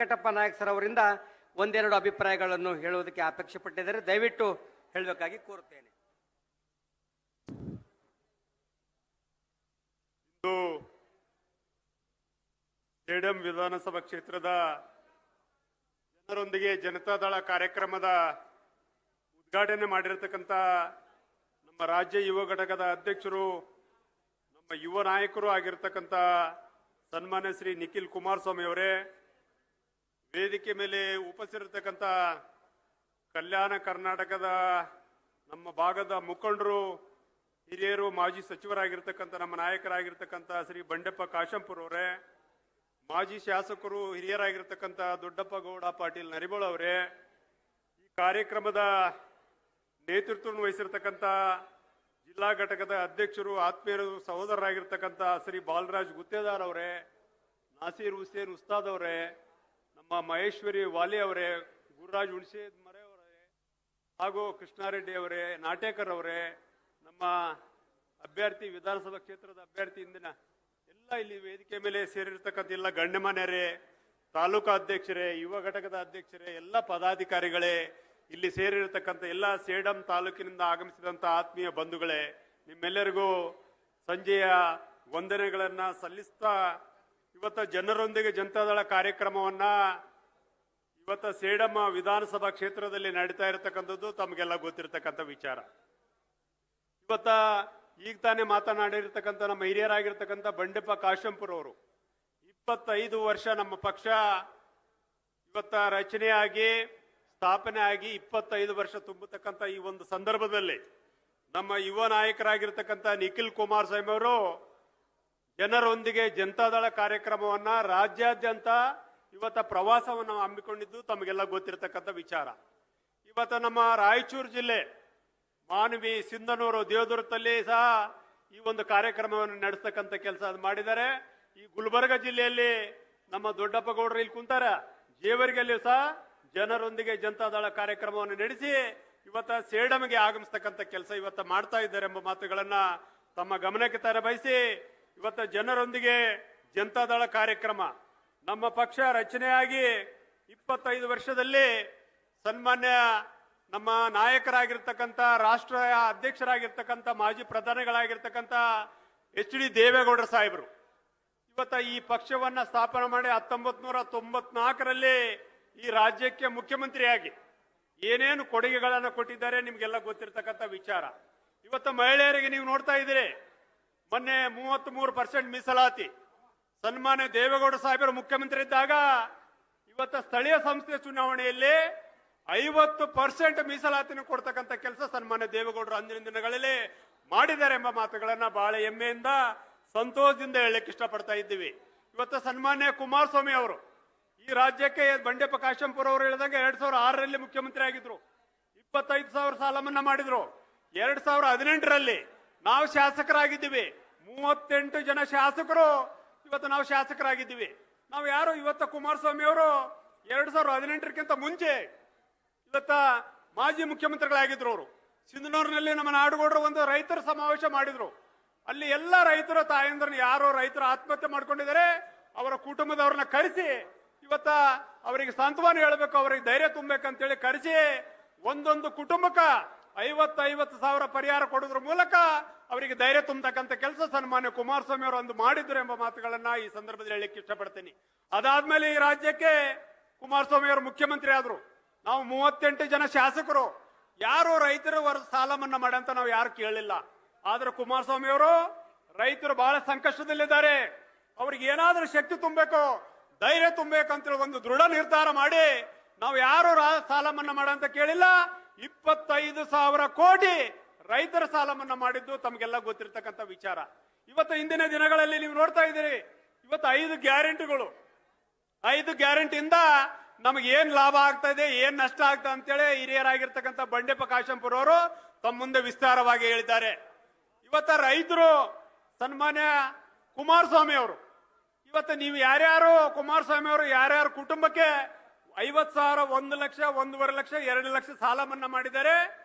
Venkatappa Nayak sir ಅವರಿಂದ ಒಂದೆರಡು ಅಭಿಪ್ರಾಯಗಳನ್ನು ಹೇಳುವುದಕ್ಕೆ ಅಪೇಕ್ಷೆ ಪಟ್ಟಿದ್ದಾರೆ. ದಯವಿಟ್ಟು ಹೇಳಬೇಕಾಗಿ ಕೋರುತ್ತೇನೆ. ಇಂದು ಸೇಡಂ ವಿಧಾನಸಭಾ ಕ್ಷೇತ್ರದ ಜನರೊಂದಿಗೆ ಜನತಾದಳ ಕಾರ್ಯಕ್ರಮದ ಉದ್ಘಾಟನೆ ಮಾಡಿರತಕ್ಕಂಥ ನಮ್ಮ ರಾಜ್ಯ ಯುವ ಘಟಕದ ಅಧ್ಯಕ್ಷರು, ನಮ್ಮ ಯುವ ನಾಯಕರು ಆಗಿರತಕ್ಕಂಥ ಸನ್ಮಾನ್ಯ ಶ್ರೀ ನಿಖಿಲ್ ಕುಮಾರಸ್ವಾಮಿ ಅವರೇ, ವೇದಿಕೆ ಮೇಲೆ ಉಪಸ್ಥಿತಿರತಕ್ಕಂಥ ಕಲ್ಯಾಣ ಕರ್ನಾಟಕದ ನಮ್ಮ ಭಾಗದ ಮುಖಂಡರು, ಹಿರಿಯರು, ಮಾಜಿ ಸಚಿವರಾಗಿರ್ತಕ್ಕಂಥ ನಮ್ಮ ನಾಯಕರಾಗಿರ್ತಕ್ಕಂಥ ಶ್ರೀ ಬಂಡೆಪ್ಪ ಕಾಶಂಪುರ್ ಅವರೇ, ಮಾಜಿ ಶಾಸಕರು ಹಿರಿಯರಾಗಿರ್ತಕ್ಕಂಥ ದೊಡ್ಡಪ್ಪ ಗೌಡ ಪಾಟೀಲ್ ನರಿಬೋಳ ಅವರೇ, ಈ ಕಾರ್ಯಕ್ರಮದ ನೇತೃತ್ವವನ್ನು ವಹಿಸಿರ್ತಕ್ಕಂಥ ಜಿಲ್ಲಾ ಘಟಕದ ಅಧ್ಯಕ್ಷರು, ಆತ್ಮೀಯರು, ಸಹೋದರರಾಗಿರ್ತಕ್ಕಂಥ ಶ್ರೀ ಬಾಲರಾಜ್ ಗುತ್ತೇದಾರ್ ಅವರೇ, ನಾಸೀರ್ ಹುಸೇನ್ ಉಸ್ತಾದ್ ಅವರೇ, ನಮ್ಮ ಮಹೇಶ್ವರಿ ವಾಲಿ ಅವರೇ, ಗುರುರಾಜ್ ಹುಣಸೆ ಮರೆ ಅವರೇ, ಹಾಗೂ ಕೃಷ್ಣಾರೆಡ್ಡಿ ಅವರೇ, ನಾಟೇಕರ್ ಅವರೇ, ನಮ್ಮ ಅಭ್ಯರ್ಥಿ ವಿಧಾನಸಭಾ ಕ್ಷೇತ್ರದ ಅಭ್ಯರ್ಥಿ ಇಂದಿನ ಎಲ್ಲ ಇಲ್ಲಿ ವೇದಿಕೆ ಮೇಲೆ ಸೇರಿರ್ತಕ್ಕಂಥ ಎಲ್ಲ ಗಣ್ಯಮಾನ್ಯರೇ, ತಾಲೂಕಾ ಅಧ್ಯಕ್ಷರೇ, ಯುವ ಘಟಕದ ಅಧ್ಯಕ್ಷರೇ, ಎಲ್ಲ ಪದಾಧಿಕಾರಿಗಳೇ, ಇಲ್ಲಿ ಸೇರಿರತಕ್ಕಂಥ ಎಲ್ಲ ಸೇಡಂ ತಾಲೂಕಿನಿಂದ ಆಗಮಿಸಿದಂಥ ಆತ್ಮೀಯ ಬಂಧುಗಳೇ, ನಿಮ್ಮೆಲ್ಲರಿಗೂ ಸಂಜೆಯ ವಂದನೆಗಳನ್ನ ಸಲ್ಲಿಸ್ತಾ ಇವತ್ತ ಜನರೊಂದಿಗೆ ಜನತಾದಳ ಕಾರ್ಯಕ್ರಮವನ್ನ ಇವತ್ತ ಸೇಡಂ ವಿಧಾನಸಭಾ ಕ್ಷೇತ್ರದಲ್ಲಿ ನಡೀತಾ ಇರತಕ್ಕಂಥದ್ದು ತಮಗೆಲ್ಲ ಗೊತ್ತಿರತಕ್ಕಂಥ ವಿಚಾರ. ಇವತ್ತ ಈಗ ತಾನೇ ಮಾತನಾಡಿರ್ತಕ್ಕಂಥ ನಮ್ಮ ಹಿರಿಯರಾಗಿರ್ತಕ್ಕಂಥ ಬಂಡೆಪ್ಪ ಕಾಶಂಪುರ್ ಅವರು 25 ವರ್ಷ ನಮ್ಮ ಪಕ್ಷ ಇವತ್ತ ರಚನೆಯಾಗಿ ಸ್ಥಾಪನೆ ಆಗಿ 25 ವರ್ಷ ತುಂಬತಕ್ಕಂಥ ಈ ಒಂದು ಸಂದರ್ಭದಲ್ಲಿ ನಮ್ಮ ಯುವ ನಾಯಕರಾಗಿರ್ತಕ್ಕಂಥ ನಿಖಿಲ್ ಕುಮಾರಸ್ವಾಮಿ ಅವರು ಜನರೊಂದಿಗೆ ಜನತಾದಳ ಕಾರ್ಯಕ್ರಮವನ್ನ ರಾಜ್ಯಾದ್ಯಂತ ಇವತ್ತ ಪ್ರವಾಸವನ್ನು ಹಮ್ಮಿಕೊಂಡಿದ್ದು ತಮಗೆಲ್ಲ ಗೊತ್ತಿರತಕ್ಕಂಥ ವಿಚಾರ. ಇವತ್ತ ನಮ್ಮ ರಾಯಚೂರು ಜಿಲ್ಲೆ ಮಾನವಿ, ಸಿಂಧನೂರು, ದೇವದುರ್ಗದಲ್ಲಿ ಸಹ ಈ ಒಂದು ಕಾರ್ಯಕ್ರಮವನ್ನು ನಡೆಸ್ತಕ್ಕಂಥ ಕೆಲಸ ಮಾಡಿದ್ದಾರೆ. ಈ ಗುಲ್ಬರ್ಗ ಜಿಲ್ಲೆಯಲ್ಲಿ ನಮ್ಮ ದೊಡ್ಡಪ್ಪ ಗೌಡರು ಇಲ್ಲಿ ಕುಂತಾರ, ಜೇವರಿಗೆಯಲ್ಲಿ ಸಹ ಜನರೊಂದಿಗೆ ಜನತಾದಳ ಕಾರ್ಯಕ್ರಮವನ್ನು ನಡೆಸಿ ಇವತ್ತ ಸೇಡಂಗೆ ಆಗಮಿಸ್ತಕ್ಕಂಥ ಕೆಲಸ ಇವತ್ತ ಮಾಡ್ತಾ ಇದ್ದಾರೆ ಎಂಬ ಮಾತುಗಳನ್ನ ತಮ್ಮ ಗಮನಕ್ಕೆ ತರಬಯಸಿ, ಇವತ್ತ ಜನರೊಂದಿಗೆ ಜನತಾದಳ ಕಾರ್ಯಕ್ರಮ ನಮ್ಮ ಪಕ್ಷ ರಚನೆಯಾಗಿ 25 ವರ್ಷದಲ್ಲಿ ಸನ್ಮಾನ್ಯ ನಮ್ಮ ನಾಯಕರಾಗಿರ್ತಕ್ಕಂಥ ರಾಷ್ಟ್ರ ಅಧ್ಯಕ್ಷರಾಗಿರ್ತಕ್ಕಂಥ ಮಾಜಿ ಪ್ರಧಾನಿಗಳಾಗಿರ್ತಕ್ಕಂಥ HD ದೇವೇಗೌಡರ ಸಾಹೇಬರು ಇವತ್ತ ಈ ಪಕ್ಷವನ್ನ ಸ್ಥಾಪನೆ ಮಾಡಿ 1994ರಲ್ಲಿ ಈ ರಾಜ್ಯಕ್ಕೆ ಮುಖ್ಯಮಂತ್ರಿಯಾಗಿ ಏನೇನು ಕೊಡುಗೆಗಳನ್ನು ಕೊಟ್ಟಿದ್ದಾರೆ ನಿಮ್ಗೆಲ್ಲ ಗೊತ್ತಿರತಕ್ಕಂಥ ವಿಚಾರ. ಇವತ್ತ ಮಹಿಳೆಯರಿಗೆ ನೀವು ನೋಡ್ತಾ ಇದ್ದೀರಿ, ಮೊನ್ನೆ 33% ಮೀಸಲಾತಿ ಸನ್ಮಾನ್ಯ ದೇವೇಗೌಡ ಸಾಹೇಬರು ಮುಖ್ಯಮಂತ್ರಿ ಇದ್ದಾಗ ಇವತ್ತ ಸ್ಥಳೀಯ ಸಂಸ್ಥೆ ಚುನಾವಣೆಯಲ್ಲಿ 50% ಮೀಸಲಾತಿನ ಕೊಡ್ತಕ್ಕಂಥ ಕೆಲಸ ಸನ್ಮಾನ್ಯ ದೇವೇಗೌಡರು ಅಂದಿನ ದಿನಗಳಲ್ಲಿ ಮಾಡಿದ್ದಾರೆ ಎಂಬ ಮಾತುಗಳನ್ನ ಬಹಳ ಹೆಮ್ಮೆಯಿಂದ ಸಂತೋಷದಿಂದ ಹೇಳಲಿಕ್ಕೆ ಇಷ್ಟಪಡ್ತಾ ಇದ್ದೀವಿ. ಇವತ್ತು ಸನ್ಮಾನ್ಯ ಕುಮಾರಸ್ವಾಮಿ ಅವರು ಈ ರಾಜ್ಯಕ್ಕೆ ಬಂಡೆಪ್ಪ ಕಾಶಂಪುರ್ ಅವರು ಹೇಳಿದಾಗ 2006ರಲ್ಲಿ ಮುಖ್ಯಮಂತ್ರಿ ಆಗಿದ್ರು, 25,000 ಸಾಲ ಮನ್ನಾ ಮಾಡಿದ್ರು. 2018ರಲ್ಲಿ ನಾವು ಶಾಸಕರಾಗಿದ್ದೀವಿ, 38 ಜನ ಶಾಸಕರು ಇವತ್ತು ನಾವು ಶಾಸಕರಾಗಿದ್ದೀವಿ. ನಾವು ಯಾರು ಇವತ್ತ ಕುಮಾರಸ್ವಾಮಿ ಅವರು 2018ಕ್ಕಿಂತ ಮುಂಚೆ ಇವತ್ತ ಮಾಜಿ ಮುಖ್ಯಮಂತ್ರಿಗಳಾಗಿದ್ರು. ಅವರು ಸಿಂಧನೂರಿನಲ್ಲಿ ನಮ್ಮ ನಾಡುಗೌಡರು ಒಂದು ರೈತರ ಸಮಾವೇಶ ಮಾಡಿದ್ರು. ಅಲ್ಲಿ ಎಲ್ಲ ರೈತರ ತಾಯಂದ್ರನ್ನ ಯಾರು ರೈತರು ಆತ್ಮಹತ್ಯೆ ಮಾಡ್ಕೊಂಡಿದ್ದಾರೆ ಅವರ ಕುಟುಂಬದವ್ರನ್ನ ಕರೆಸಿ ಇವತ್ತ ಅವರಿಗೆ ಸಾಂತ್ವನ ಹೇಳಬೇಕು, ಅವರಿಗೆ ಧೈರ್ಯ ತುಂಬಬೇಕಂತೇಳಿ ಕರೆಸಿ ಒಂದೊಂದು ಕುಟುಂಬಕ್ಕ 50,000 ಪರಿಹಾರ ಕೊಡೋದ್ರ ಮೂಲಕ ಅವರಿಗೆ ಧೈರ್ಯ ತುಂಬತಕ್ಕಂಥ ಕೆಲಸ ಸನ್ಮಾನ್ಯ ಕುಮಾರಸ್ವಾಮಿ ಅವರು ಅಂದು ಮಾಡಿದ್ರು ಎಂಬ ಮಾತುಗಳನ್ನ ಈ ಸಂದರ್ಭದಲ್ಲಿ ಹೇಳಲಿಕ್ಕೆ ಇಷ್ಟಪಡ್ತೀನಿ. ಅದಾದ್ಮೇಲೆ ಈ ರಾಜ್ಯಕ್ಕೆ ಕುಮಾರಸ್ವಾಮಿ ಅವರು ಮುಖ್ಯಮಂತ್ರಿ ಆದ್ರು. ನಾವು 38 ಜನ ಶಾಸಕರು ಯಾರು ರೈತರ ಸಾಲ ಮನ್ನಾ ಮಾಡಂತ ನಾವು ಯಾರು ಕೇಳಲಿಲ್ಲ. ಆದ್ರೆ ಕುಮಾರಸ್ವಾಮಿ ಅವರು ರೈತರು ಬಹಳ ಸಂಕಷ್ಟದಲ್ಲಿದ್ದಾರೆ, ಅವ್ರಿಗೆ ಏನಾದ್ರೂ ಶಕ್ತಿ ತುಂಬಬೇಕು, ಧೈರ್ಯ ತುಂಬಬೇಕಂತೇಳಿ ಒಂದು ದೃಢ ನಿರ್ಧಾರ ಮಾಡಿ ನಾವು ಯಾರು ಸಾಲ ಮನ್ನಾ ಮಾಡಂತ ಕೇಳಿಲ್ಲ. 25,000 ಕೋಟಿ ರೈತರ ಸಾಲ ಮನ್ನಾ ಮಾಡಿದ್ದು ತಮಗೆಲ್ಲ ಗೊತ್ತಿರತಕ್ಕಂಥ ವಿಚಾರ. ಇವತ್ತು ಇಂದಿನ ದಿನಗಳಲ್ಲಿ ನೀವು ನೋಡ್ತಾ ಇದ್ದೀರಿ, ಇವತ್ತು 5 ಗ್ಯಾರಂಟಿಗಳು, 5 ಗ್ಯಾರಂಟಿಯಿಂದ ನಮಗೆ ಏನ್ ಲಾಭ ಆಗ್ತಾ ಇದೆ, ಏನ್ ನಷ್ಟ ಆಗ್ತಾ ಅಂತೇಳಿ ಹಿರಿಯರಾಗಿರ್ತಕ್ಕಂಥ ಬಂಡೆಪ್ಪ ಕಾಶಂಪುರ್ ಅವರು ತಮ್ಮ ಮುಂದೆ ವಿಸ್ತಾರವಾಗಿ ಹೇಳಿದ್ದಾರೆ. ಇವತ್ತ ರೈತರು ಸನ್ಮಾನ್ಯ ಕುಮಾರಸ್ವಾಮಿ ಅವರು ಇವತ್ತು ನೀವು ಯಾರ್ಯಾರು ಕುಮಾರಸ್ವಾಮಿ ಅವರು ಯಾರ್ಯಾರು ಕುಟುಂಬಕ್ಕೆ 50,000, 1 ಲಕ್ಷ, 1.5 ಲಕ್ಷ, 2 ಲಕ್ಷ ಸಾಲ ಮನ್ನಾ ಮಾಡಿದ್ದಾರೆ,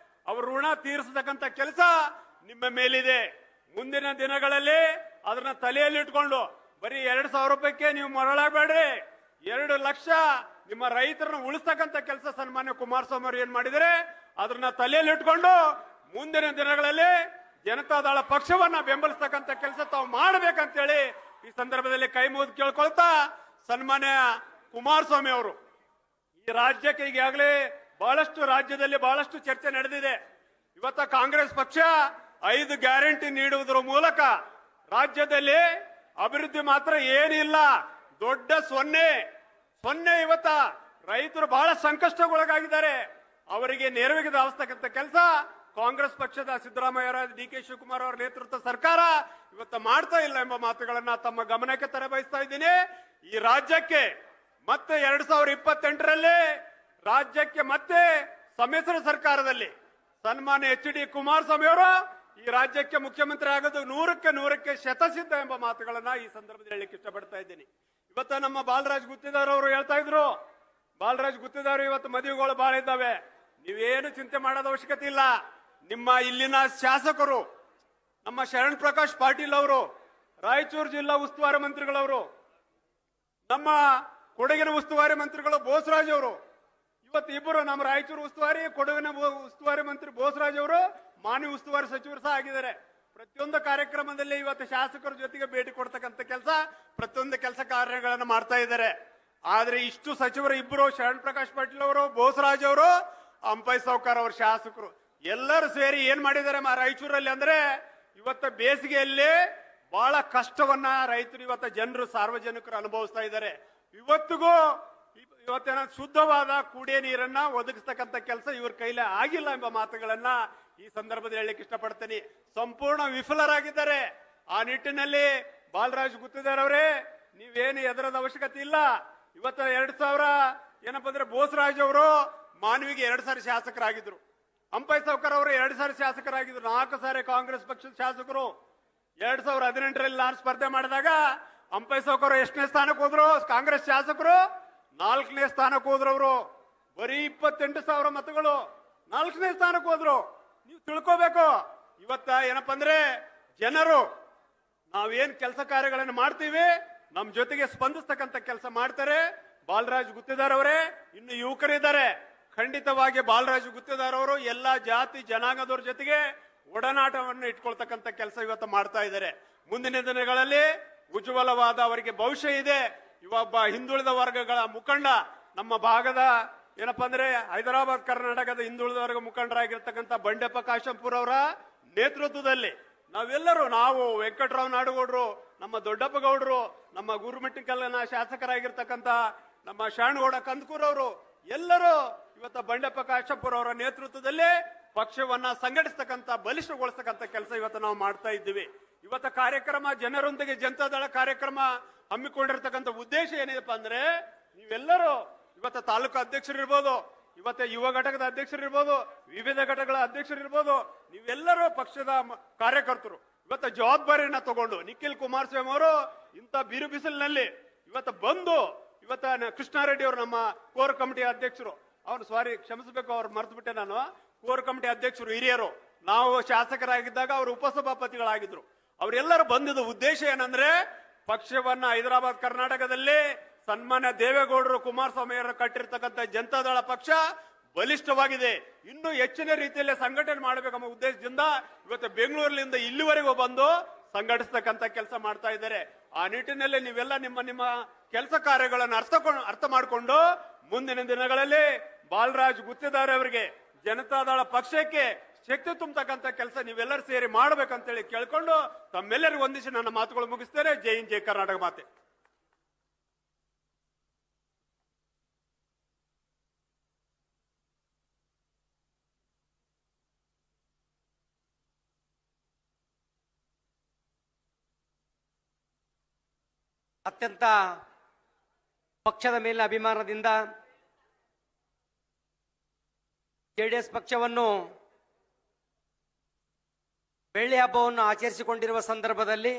ಅವ್ರ ಋಣ ತೀರಿಸತಕ್ಕಂಥ ಕೆಲಸ ನಿಮ್ಮ ಮೇಲಿದೆ. ಮುಂದಿನ ದಿನಗಳಲ್ಲಿ ಅದನ್ನ ತಲೆಯಲ್ಲಿ ಇಟ್ಕೊಂಡು ಬರೀ 2,000 ರೂಪಾಯಿಗೆ ನೀವು ಮರಳಾಗಬೇಡ್ರಿ, 2 ಲಕ್ಷ ನಿಮ್ಮ ರೈತರನ್ನ ಉಳಿಸ್ತಕ್ಕಂಥ ಕೆಲಸ ಸನ್ಮಾನ್ಯ ಕುಮಾರಸ್ವಾಮಿ ಅವರು ಏನ್ ಮಾಡಿದರೆ ಅದನ್ನ ತಲೆಯಲ್ಲಿ ಇಟ್ಕೊಂಡು ಮುಂದಿನ ದಿನಗಳಲ್ಲಿ ಜನತಾದಳ ಪಕ್ಷವನ್ನ ಬೆಂಬಲಿಸ್ತಕ್ಕಂಥ ಕೆಲಸ ತಾವು ಮಾಡಬೇಕಂತೇಳಿ ಈ ಸಂದರ್ಭದಲ್ಲಿ ಕೈ ಮುಗಿದು ಕೇಳ್ಕೊಳ್ತಾ ಸನ್ಮಾನ್ಯ ಕುಮಾರಸ್ವಾಮಿ ಅವರು ಈ ರಾಜ್ಯಕ್ಕೆ ಈಗಾಗಲೇ ರಾಜ್ಯದಲ್ಲಿ ಬಹಳಷ್ಟು ಚರ್ಚೆ ನಡೆದಿದೆ. ಇವತ್ತ ಕಾಂಗ್ರೆಸ್ ಪಕ್ಷ 5 ಗ್ಯಾರಂಟಿ ನೀಡುವುದರ ಮೂಲಕ ರಾಜ್ಯದಲ್ಲಿ ಅಭಿವೃದ್ಧಿ ಮಾತ್ರ ಏನಿಲ್ಲ, ದೊಡ್ಡ ಸೊನ್ನೆ. ಇವತ್ತ ರೈತರು ಬಹಳ ಸಂಕಷ್ಟಕ್ಕೊಳಗಾಗಿದ್ದಾರೆ. ಅವರಿಗೆ ನೆರವಿಗೆ ಧಾವಿಸ್ತಕ್ಕಂಥ ಕೆಲಸ ಕಾಂಗ್ರೆಸ್ ಪಕ್ಷದ ಸಿದ್ದರಾಮಯ್ಯ ಡಿ ಕೆ ಶಿವಕುಮಾರ್ ಅವರ ನೇತೃತ್ವ ಸರ್ಕಾರ ಇವತ್ತು ಮಾಡ್ತಾ ಇಲ್ಲ ಎಂಬ ಮಾತುಗಳನ್ನ ತಮ್ಮ ಗಮನಕ್ಕೆ ತರಬಯಸ್ತಾ ಇದ್ದೀನಿ. ಈ ರಾಜ್ಯಕ್ಕೆ ಮತ್ತೆ 2028ರಲ್ಲಿ ರಾಜ್ಯಕ್ಕೆ ಮತ್ತೆ ಸಮ್ಮಿಶ್ರ ಸರ್ಕಾರದಲ್ಲಿ ಸನ್ಮಾನ್ಯ HD ಕುಮಾರಸ್ವಾಮಿ ಅವರು ಈ ರಾಜ್ಯಕ್ಕೆ ಮುಖ್ಯಮಂತ್ರಿ ಆಗೋದು 100ಕ್ಕೆ ಶತಸಿದ್ಧ ಎಂಬ ಮಾತುಗಳನ್ನ ಈ ಸಂದರ್ಭದಲ್ಲಿ ಹೇಳಲಿಕ್ಕೆ ಇಷ್ಟಪಡ್ತಾ ಇದ್ದೀನಿ. ಇವತ್ತ ನಮ್ಮ ಬಾಲರಾಜ್ ಗುತ್ತಿದಾರ್ ಅವರು ಹೇಳ್ತಾ ಇದ್ರು, ಬಾಲರಾಜ್ ಗುತ್ತಿದಾರ್ ಇವತ್ತು ಮದುವೆಗಳು ಬಹಳ ಇದ್ದಾವೆ, ನೀವೇನು ಚಿಂತೆ ಮಾಡೋದ ಅವಶ್ಯಕತೆ ಇಲ್ಲ. ನಿಮ್ಮ ಇಲ್ಲಿನ ಶಾಸಕರು ನಮ್ಮ ಶರಣ್ ಪ್ರಕಾಶ್ ಪಾಟೀಲ್ ಅವರು, ರಾಯಚೂರು ಜಿಲ್ಲಾ ಉಸ್ತುವಾರಿ ಮಂತ್ರಿಗಳವರು, ನಮ್ಮ ಕೊಡಗಿನ ಉಸ್ತುವಾರಿ ಮಂತ್ರಿಗಳು ಬೋಸರಾಜ್ ಅವರು, ಇವತ್ತು ಇಬ್ಬರು ನಮ್ಮ ರಾಯಚೂರು ಉಸ್ತುವಾರಿ, ಕೊಡಗಿನ ಉಸ್ತುವಾರಿ ಮಂತ್ರಿ ಬೋಸರಾಜ್ ಅವರು ಮಾನವ ಉಸ್ತುವಾರಿ ಸಚಿವರು ಸಹ ಆಗಿದ್ದಾರೆ. ಪ್ರತಿಯೊಂದು ಕಾರ್ಯಕ್ರಮದಲ್ಲಿ ಇವತ್ತು ಶಾಸಕರ ಜೊತೆಗೆ ಭೇಟಿ ಕೊಡ್ತಕ್ಕಂಥ ಕೆಲಸ, ಪ್ರತಿಯೊಂದು ಕೆಲಸ ಕಾರ್ಯಗಳನ್ನು ಮಾಡ್ತಾ ಇದ್ದಾರೆ. ಆದ್ರೆ ಇಷ್ಟು ಸಚಿವರು ಇಬ್ಬರು, ಶರಣ್ ಪ್ರಕಾಶ್ ಪಾಟೀಲ್ ಅವರು, ಬೋಸರಾಜ್ ಅವರು, ಅಂಪೈ ಸಾವ್ಕಾರ್ ಅವರು ಶಾಸಕರು ಎಲ್ಲರೂ ಸೇರಿ ಏನ್ ಮಾಡಿದ್ದಾರೆ ರಾಯಚೂರಲ್ಲಿ ಅಂದ್ರೆ ಇವತ್ತ ಬೇಸಿಗೆಯಲ್ಲಿ ಬಹಳ ಕಷ್ಟವನ್ನ ರೈತರು ಇವತ್ತ ಜನರು ಸಾರ್ವಜನಿಕರು ಅನುಭವಿಸ್ತಾ ಇದ್ದಾರೆ. ಇವತ್ತಿಗೂ ಇವತ್ತೇನ ಶುದ್ಧವಾದ ಕುಡಿಯ ನೀರನ್ನ ಒದಗಿಸ್ತಕ್ಕಂಥ ಕೆಲಸ ಇವ್ರ ಕೈಲೇ ಆಗಿಲ್ಲ ಎಂಬ ಮಾತುಗಳನ್ನ ಈ ಸಂದರ್ಭದಲ್ಲಿ ಹೇಳಲಿಕ್ಕೆ ಇಷ್ಟಪಡ್ತೀನಿ. ಸಂಪೂರ್ಣ ವಿಫಲರಾಗಿದ್ದಾರೆ. ಆ ನಿಟ್ಟಿನಲ್ಲಿ ಬಾಲರಾಜ್ ಗುತ್ತಿದಾರ್ ಅವರೇ, ನೀವೇನು ಹೆದರದ ಅವಶ್ಯಕತೆ ಇಲ್ಲ. ಇವತ್ತ 2000 ಏನಪ್ಪಾ ಅಂದ್ರೆ ಬೋಸರಾಜ್ ಅವರು ಮಾನವಿಗೆ 2 ಸಾರಿ ಶಾಸಕರಾಗಿದ್ರು, ಅಂಪೈ ಸಾವ್ಕಾರ್ ಅವರು 2 ಸಾರಿ ಶಾಸಕರಾಗಿದ್ರು, 4 ಸಾರಿ ಕಾಂಗ್ರೆಸ್ ಪಕ್ಷದ ಶಾಸಕರು. 2018ರಲ್ಲಿ ನಾನು ಸ್ಪರ್ಧೆ ಮಾಡಿದಾಗ ಅಂಪೈ ಸಾವ್ಕಾರ್ ಎಷ್ಟನೇ ಸ್ಥಾನಕ್ಕೆ ಹೋದ್ರು, ಕಾಂಗ್ರೆಸ್ ಶಾಸಕರು 4ನೇ ಸ್ಥಾನಕ್ಕೆ ಹೋದ್ರು. ಅವರು ಬರೀ 28,000 ಮತಗಳು 4ನೇ ಸ್ಥಾನಕ್ಕೆ ಹೋದ್ರು. ನೀವು ತಿಳ್ಕೋಬೇಕು. ಇವತ್ತ ಏನಪ್ಪಾ ಅಂದ್ರೆ ಜನರು ನಾವೇನ್ ಕೆಲಸ ಕಾರ್ಯಗಳನ್ನು ಮಾಡ್ತೀವಿ ನಮ್ ಜೊತೆಗೆ ಸ್ಪಂದಿಸ್ತಕ್ಕಂಥ ಕೆಲಸ ಮಾಡ್ತಾರೆ. ಬಾಲರಾಜ್ ಗುತ್ತಿದಾರ್ ಅವರೇ, ಇನ್ನು ಯುವಕರಿದ್ದಾರೆ, ಖಂಡಿತವಾಗಿ ಬಾಲರಾಜ್ ಗುತ್ತಿದಾರ್ ಅವರು ಎಲ್ಲಾ ಜಾತಿ ಜನಾಂಗದವ್ರ ಜೊತೆಗೆ ಒಡನಾಟವನ್ನು ಇಟ್ಕೊಳ್ತಕ್ಕಂಥ ಕೆಲಸ ಇವತ್ತು ಮಾಡ್ತಾ ಇದ್ದಾರೆ. ಮುಂದಿನ ದಿನಗಳಲ್ಲಿ ಉಜ್ವಲವಾದ ಅವರಿಗೆ ಭವಿಷ್ಯ ಇದೆ. ಇವೊಬ್ಬ ಹಿಂದುಳಿದ ವರ್ಗಗಳ ಮುಖಂಡ, ನಮ್ಮ ಭಾಗದ ಏನಪ್ಪಾ ಅಂದ್ರೆ ಹೈದರಾಬಾದ್ ಕರ್ನಾಟಕದ ಹಿಂದುಳಿದ ವರ್ಗ ಮುಖಂಡರಾಗಿರ್ತಕ್ಕಂಥ ಬಂಡೆಪ್ಪ ಕಾಶಂಪುರ್ ಅವರ ನೇತೃತ್ವದಲ್ಲಿ ನಾವು ವೆಂಕಟರಾವ್ ನಾಡಗೌಡರು, ನಮ್ಮ ದೊಡ್ಡಪ್ಪ ಗೌಡರು, ನಮ್ಮ ಗುರುಮಿಟ್ಟಿಕಲ್ಲಿನ ಶಾಸಕರಾಗಿರ್ತಕ್ಕಂಥ ನಮ್ಮ ಶರಣಗೌಡ ಕಂದಕೂರ್ ಅವರು ಎಲ್ಲರೂ ಇವತ್ತು ಬಂಡೆಪ್ಪ ಕಾಶಂಪುರ್ ಅವರ ನೇತೃತ್ವದಲ್ಲಿ ಪಕ್ಷವನ್ನ ಸಂಘಟಿಸ್ತಕ್ಕಂಥ ಬಲಿಷ್ಠಗೊಳಿಸ್ತಕ್ಕಂಥ ಕೆಲಸ ಇವತ್ತು ನಾವು ಮಾಡ್ತಾ ಇದ್ದೀವಿ. ಇವತ್ತ ಕಾರ್ಯಕ್ರಮ ಜನರೊಂದಿಗೆ ಜನತಾದಳ ಕಾರ್ಯಕ್ರಮ ಹಮ್ಮಿಕೊಂಡಿರ್ತಕ್ಕಂಥ ಉದ್ದೇಶ ಏನಿದೆಪ್ಪ ಅಂದ್ರೆ ನೀವೆಲ್ಲರೂ ಇವತ್ತ ತಾಲೂಕು ಅಧ್ಯಕ್ಷರಿರ್ಬೋದು, ಇವತ್ತ ಯುವ ಘಟಕದ ಅಧ್ಯಕ್ಷರಿರ್ಬೋದು, ವಿವಿಧ ಘಟಕಗಳ ಅಧ್ಯಕ್ಷರಿರ್ಬೋದು, ನೀವೆಲ್ಲರೂ ಪಕ್ಷದ ಕಾರ್ಯಕರ್ತರು ಇವತ್ತ ಜವಾಬ್ದಾರಿಯನ್ನ ತಗೊಂಡು ನಿಖಿಲ್ ಕುಮಾರಸ್ವಾಮಿ ಅವರು ಇಂಥ ಬಿರು ಬಿಸಿಲಿನಲ್ಲಿ ಇವತ್ತ ಬಂದು ಇವತ್ತ ಕೃಷ್ಣಾರೆಡ್ಡಿ ಅವರು ನಮ್ಮ ಕೋರ್ ಕಮಿಟಿ ಅಧ್ಯಕ್ಷರು, ಅವ್ರು ಕ್ಷಮಿಸಬೇಕು, ಅವ್ರು ಮರ್ತು ಬಿಟ್ಟೆ ನಾನು, ಕೋರ್ ಕಮಿಟಿ ಅಧ್ಯಕ್ಷರು ಹಿರಿಯರು, ನಾವು ಶಾಸಕರಾಗಿದ್ದಾಗ ಅವರು ಉಪಸಭಾಪತಿಗಳಾಗಿದ್ರು. ಅವರೆಲ್ಲರೂ ಬಂದಿದ್ದ ಉದ್ದೇಶ ಏನಂದ್ರೆ ಪಕ್ಷವನ್ನ ಹೈದರಾಬಾದ್ ಕರ್ನಾಟಕದಲ್ಲಿ ಸನ್ಮಾನ್ಯ ದೇವೇಗೌಡರು ಕುಮಾರಸ್ವಾಮಿ ಕಟ್ಟಿರ್ತಕ್ಕಂಥ ಜನತಾದಳ ಪಕ್ಷ ಬಲಿಷ್ಠವಾಗಿದೆ, ಇನ್ನೂ ಹೆಚ್ಚಿನ ರೀತಿಯಲ್ಲಿ ಸಂಘಟನೆ ಮಾಡಬೇಕೆಂಬ ಉದ್ದೇಶದಿಂದ ಇವತ್ತು ಬೆಂಗಳೂರಿನಿಂದ ಇಲ್ಲಿವರೆಗೂ ಬಂದು ಸಂಘಟಿಸ್ತಕ್ಕಂಥ ಕೆಲಸ ಮಾಡ್ತಾ ಇದ್ದಾರೆ. ಆ ನಿಟ್ಟಿನಲ್ಲಿ ನೀವೆಲ್ಲ ನಿಮ್ಮ ಕೆಲಸ ಕಾರ್ಯಗಳನ್ನು ಅರ್ಥ ಮಾಡಿಕೊಂಡು ಮುಂದಿನ ದಿನಗಳಲ್ಲಿ ಬಾಲರಾಜ್ ಗುತ್ತಿದಾರ್ ಅವರಿಗೆ ಜನತಾದಳ ಪಕ್ಷಕ್ಕೆ ಶಕ್ತಿ ತುಂಬತಕ್ಕಂಥ ಕೆಲಸ ನೀವೆಲ್ಲರೂ ಸೇರಿ ಮಾಡಬೇಕಂತೇಳಿ ಕೇಳ್ಕೊಂಡು ತಮ್ಮೆಲ್ಲರಿಗೂ ಒಂದಿಸಿ ನನ್ನ ಮಾತುಗಳು ಮುಗಿಸ್ತೇನೆ. ಜೈ ಹಿಂದ್, ಜೈ ಕರ್ನಾಟಕ ಮಾತೆ. ಅತ್ಯಂತ ಪಕ್ಷದ ಮೇಲಿನ ಅಭಿಮಾನದಿಂದ ಜೆಡಿಎಸ್ ಪಕ್ಷವನ್ನು ಬೆಳ್ಳಿ ಹಬ್ಬವನ್ನು ಆಚರಿಸಿಕೊಂಡಿರುವ ಸಂದರ್ಭದಲ್ಲಿ